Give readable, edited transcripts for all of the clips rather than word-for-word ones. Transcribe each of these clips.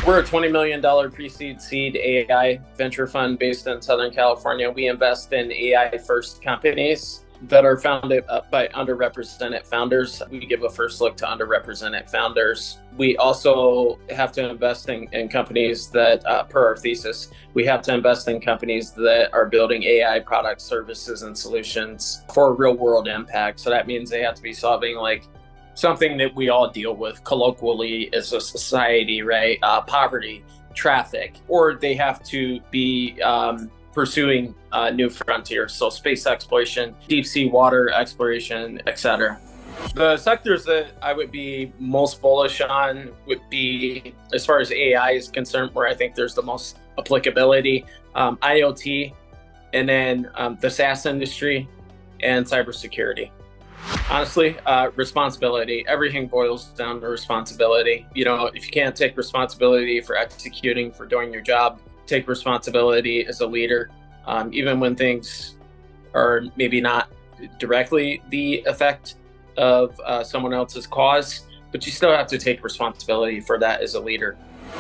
We're a $20 million pre-seed seed AI venture fund based in Southern California. We invest in AI first companies that are founded by underrepresented founders. We give a first look to underrepresented founders. We also have to invest in companies that, per our thesis, we have to invest in companies that are building AI products, services, and solutions for real world impact. So that means they have to be solving like something that we all deal with colloquially as a society, right? Poverty, traffic, or they have to be pursuing new frontiers. So space exploration, deep sea water exploration, etc. The sectors that I would be most bullish on would be, as far as AI is concerned, where I think there's the most applicability, IoT, and then the SaaS industry and cybersecurity. Honestly, responsibility. Everything boils down to responsibility. You know, if you can't take responsibility for executing, for doing your job, take responsibility as a leader, even when things are maybe not directly the effect of someone else's cause, but you still have to take responsibility for that as a leader.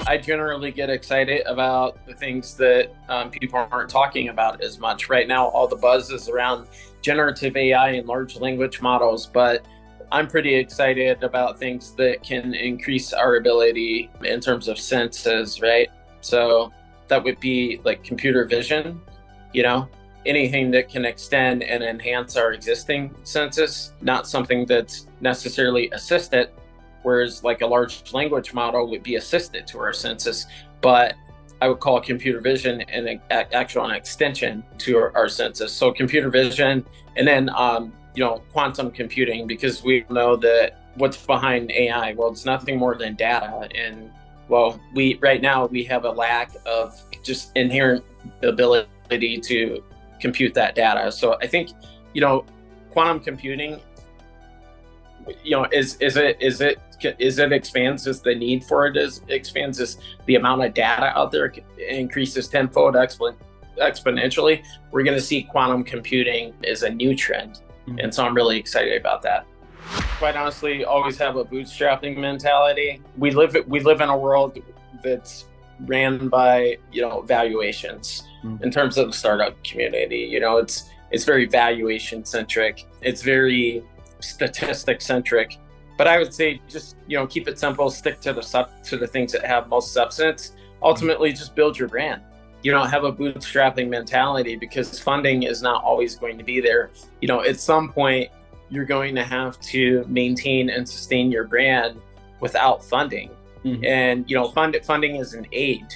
I generally get excited about the things that people aren't talking about as much. Right now, all the buzz is around generative AI and large language models, but I'm pretty excited about things that can increase our ability in terms of senses, right? So that would be like computer vision, you know, anything that can extend and enhance our existing senses, not something that's necessarily assisted, whereas like a large language model would be assisted to our senses, but I would call computer vision an extension to our senses. So computer vision, and then quantum computing, because we know that what's behind AI, well, it's nothing more than data. And well, right now we have a lack of just inherent ability to compute that data. So I think, quantum computing, is it expands as the need for it is expands as the amount of data out there increases tenfold exponentially. We're going to see quantum computing as a new trend. Mm-hmm. And so I'm really excited about that. Quite honestly, always have a bootstrapping mentality. We live in a world that's ran by, valuations. Mm-hmm. In terms of the startup community. It's very valuation centric. It's very statistic centric, but I would say just keep it simple, stick to the things that have most substance. Ultimately, just build your brand. Have a bootstrapping mentality, because funding is not always going to be there. At some point you're going to have to maintain and sustain your brand without funding. Mm-hmm. And funding is an aid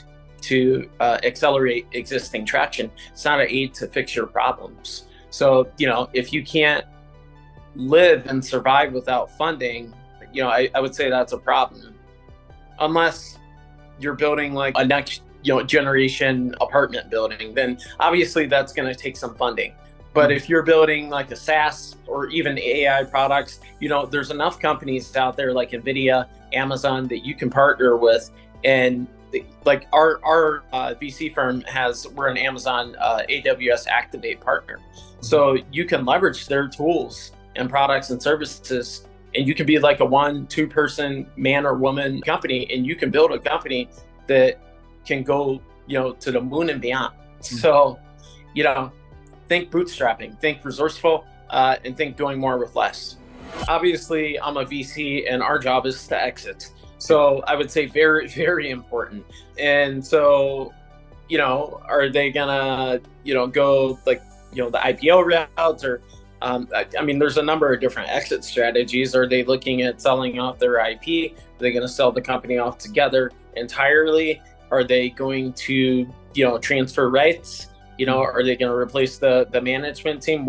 to accelerate existing traction. It's not an aid to fix your problems. So if you can't live and survive without funding, I would say that's a problem. Unless you're building like a next generation apartment building, then obviously that's going to take some funding. But if you're building like a SaaS or even AI products, there's enough companies out there like NVIDIA, Amazon that you can partner with. And like our VC firm we're an Amazon AWS Activate partner. So you can leverage their tools and products and services, and you can be like a 1-2 person man or woman company, and you can build a company that can go to the moon and beyond. Mm-hmm. So think bootstrapping, think resourceful, and think doing more with less. Obviously I'm a VC and our job is to exit, so I would say very, very important. And so are they gonna go like the IPO routes, or there's a number of different exit strategies. Are they looking at selling off their IP? Are they going to sell the company off together entirely? Are they going to, transfer rights? Are they going to replace the management team?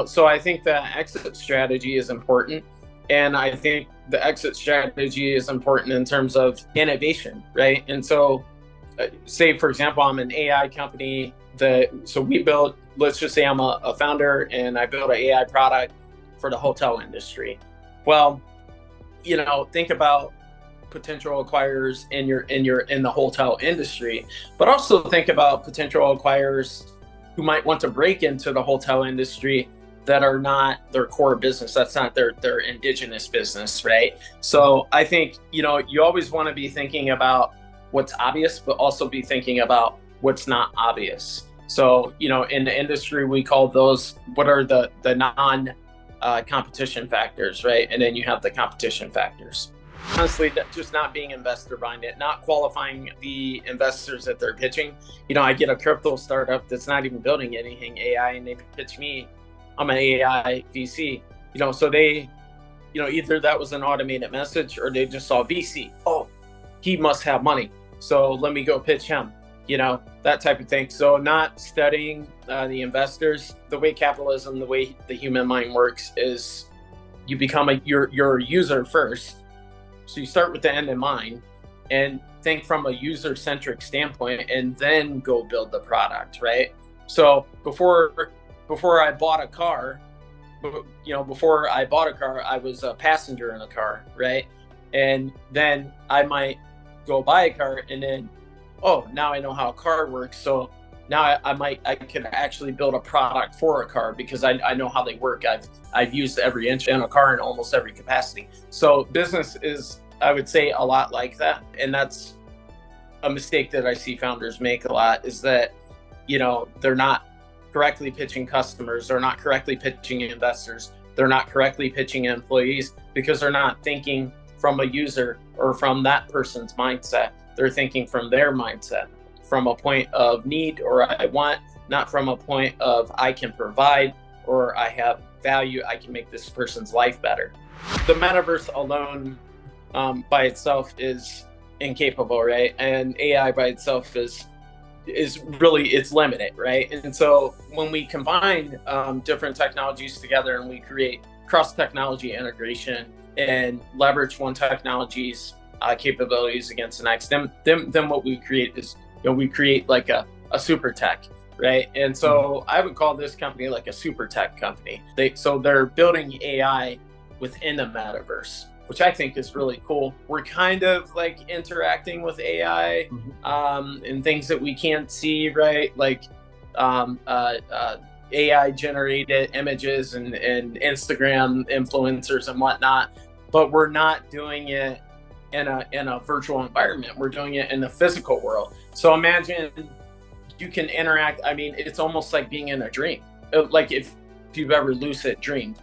So I think the exit strategy is important. And I think the exit strategy is important in terms of innovation, right? And so say, for example, I'm an AI company let's just say I'm a founder and I build an AI product for the hotel industry. Well, think about potential acquirers in the hotel industry, but also think about potential acquirers who might want to break into the hotel industry that are not their core business. That's not their indigenous business, right? So I think, you always want to be thinking about what's obvious, but also be thinking about what's not obvious. So, in the industry, we call those, what are the non competition factors, right? And then you have the competition factors. Honestly, just not being investor minded, not qualifying the investors that they're pitching. I get a crypto startup that's not even building anything AI, and they pitch me, I'm an AI VC. So they, either that was an automated message, or they just saw VC. Oh, he must have money, so let me go pitch him. That type of thing. So not studying the investors. The way capitalism, the way the human mind works is you become your user first. So you start with the end in mind and think from a user-centric standpoint, and then go build the product, right? So before I bought a car, I was a passenger in a car, right? And then I might go buy a car, and then, oh, now I know how a car works. So now I could actually build a product for a car because I know how they work. I've used every inch in a car in almost every capacity. So business is, I would say, a lot like that. And that's a mistake that I see founders make a lot, is that, they're not correctly pitching customers, they're not correctly pitching investors, they're not correctly pitching employees, because they're not thinking from a user or from that person's mindset. They're thinking from their mindset, from a point of need or I want, not from a point of I can provide or I have value, I can make this person's life better. The metaverse alone by itself is incapable, right? And AI by itself is really, it's limited, right? And so when we combine different technologies together and we create cross-technology integration and leverage one technology's capabilities against the next, then what we create is, we create like a super tech, right? And so I would call this company like a super tech company. They're building AI within the metaverse, which I think is really cool. We're kind of like interacting with AI and things that we can't see, right? Like AI generated images and Instagram influencers and whatnot, but we're not doing it in a virtual environment. We're doing it in the physical world. So imagine you can interact. I mean, it's almost like being in a dream. Like if you've ever lucid dreamed.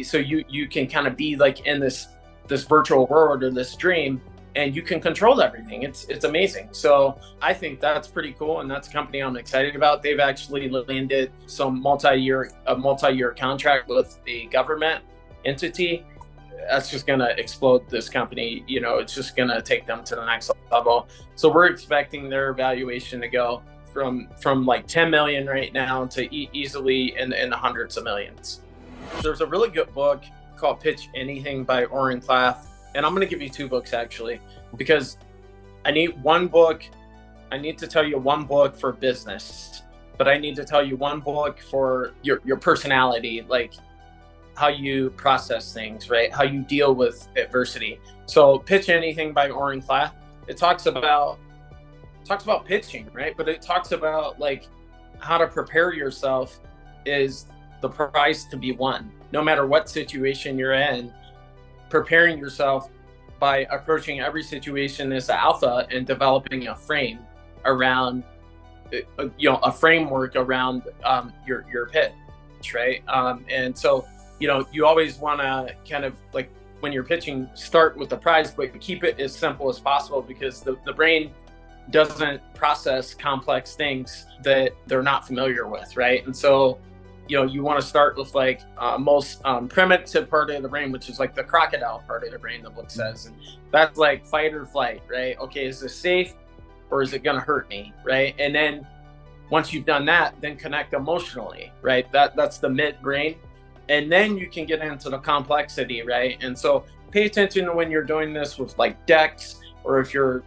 So you can kind of be like in this virtual world or this dream, and you can control everything. It's amazing. So I think that's pretty cool, and that's a company I'm excited about. They've actually landed some multi-year contract with the government entity. That's just going to explode this company. It's just going to take them to the next level. So we're expecting their valuation to go from like 10 million right now to easily in the hundreds of millions. There's a really good book called Pitch Anything by Oren Klaff. And I'm going to give you two books actually, because I need to tell you one book for business, but I need to tell you one book for your personality, like how you process things, right? How you deal with adversity. So Pitch Anything by Oren Klaff, it talks about pitching, right? But it talks about like how to prepare yourself is the prize to be won. No matter what situation you're in, preparing yourself by approaching every situation as an alpha and developing a frame around, a framework around your pitch, right? And so, you always want to kind of like when you're pitching, start with the prize, but keep it as simple as possible, because the brain doesn't process complex things that they're not familiar with, right? And so, you want to start with like most primitive part of the brain, which is like the crocodile part of the brain, the book says. And that's like fight or flight, right? Okay, is this safe or is it going to hurt me, right? And then once you've done that, then connect emotionally, right? That's the mid-brain. And then you can get into the complexity, right? And so pay attention to when you're doing this with like decks, or if you're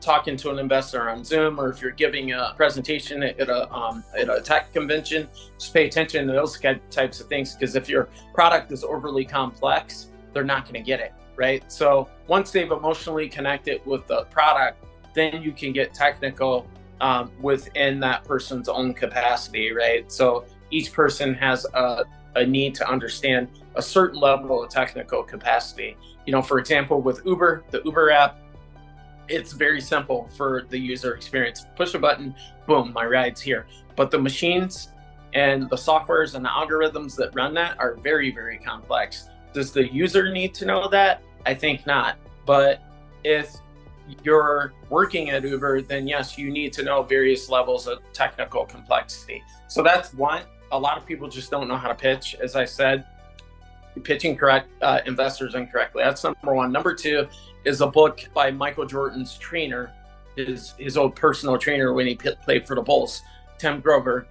talking to an investor on Zoom, or if you're giving a presentation at a tech convention, just pay attention to those types of things, because if your product is overly complex, they're not going to get it, right? So once they've emotionally connected with the product, then you can get technical within that person's own capacity, right? So each person has a need to understand a certain level of technical capacity. For example, with Uber, the Uber app, It's very simple for the user experience. Push a button, boom, my ride's here. But the machines and the softwares and the algorithms that run that are very, very complex. Does the user need to know that? I think not. But if you're working at Uber, then yes, you need to know various levels of technical complexity. So that's one. A lot of people just don't know how to pitch. As I said, pitching correct investors incorrectly. That's number one. Number two is a book by Michael Jordan's trainer, his old personal trainer when he played for the Bulls, Tim Grover.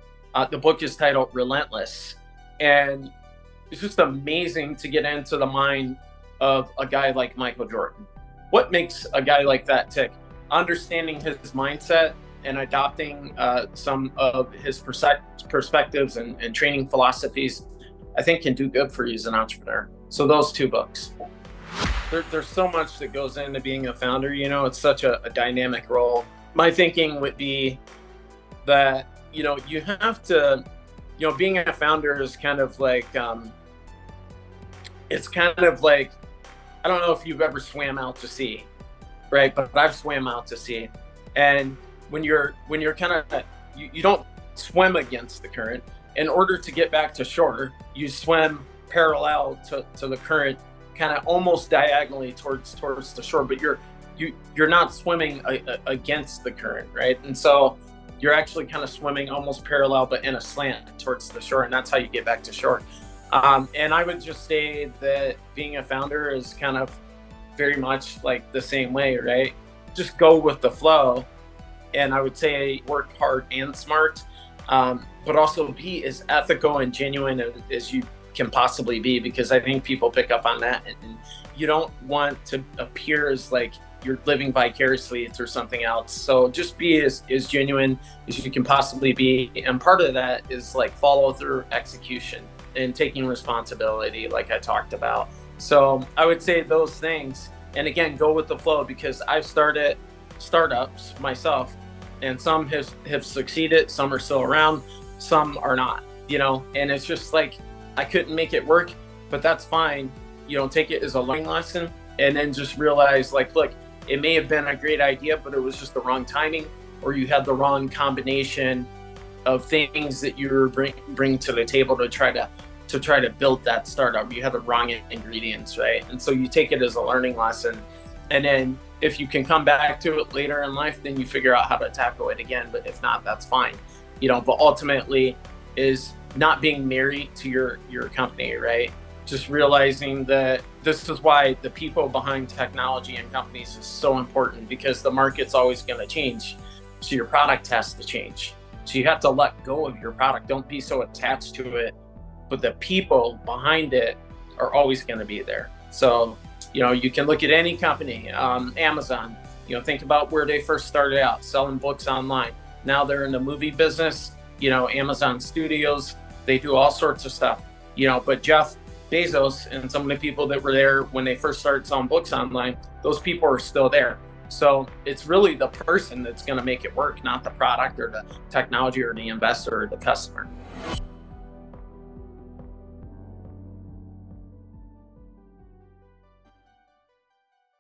The book is titled Relentless. And it's just amazing to get into the mind of a guy like Michael Jordan. What makes a guy like that tick? Understanding his mindset and adopting some of his perspectives and training philosophies, I think can do good for you as an entrepreneur. So those two books. There's so much that goes into being a founder. You know, it's such a dynamic role. My thinking would be that, you know, you have to, you know, being a founder is kind of like, it's kind of like, I don't know if you've ever swam out to sea, right? But I've swam out to sea. And when you're kind of, you don't swim against the current. In order to get back to shore, you swim parallel to the current, kind of almost diagonally towards the shore, but you're not swimming against the current, right? And so you're actually kind of swimming almost parallel, but in a slant towards the shore, and that's how you get back to shore. And I would just say that being a founder is kind of very much like the same way, right? Just go with the flow. And I would say work hard and smart, but also be as ethical and genuine as you can possibly be, because I think people pick up on that. And you don't want to appear as like you're living vicariously through something else. So just be as genuine as you can possibly be. And part of that is like follow through execution and taking responsibility, like I talked about. So I would say those things. And again, go with the flow, because I've started startups myself, and some have succeeded, some are still around, some are not, you know, and it's just like, I couldn't make it work, but that's fine. You know, take it as a learning lesson, and then just realize like, look, it may have been a great idea, but it was just the wrong timing, or you had the wrong combination of things that you were bring to the table to try to build that startup. You had the wrong ingredients, right? And so you take it as a learning lesson, and then if you can come back to it later in life, then you figure out how to tackle it again. But if not, that's fine, you know. But ultimately is not being married to your company, right? Just realizing that this is why the people behind technology and companies is so important, because the market's always going to change. So your product has to change. So you have to let go of your product. Don't be so attached to it, but the people behind it are always going to be there. So, you know, you can look at any company, Amazon, you know, think about where they first started out, selling books online. Now they're in the movie business, you know, Amazon Studios, they do all sorts of stuff, you know, but Jeff Bezos and some of the people that were there when they first started selling books online, those people are still there. So it's really the person that's going to make it work, not the product or the technology or the investor or the customer.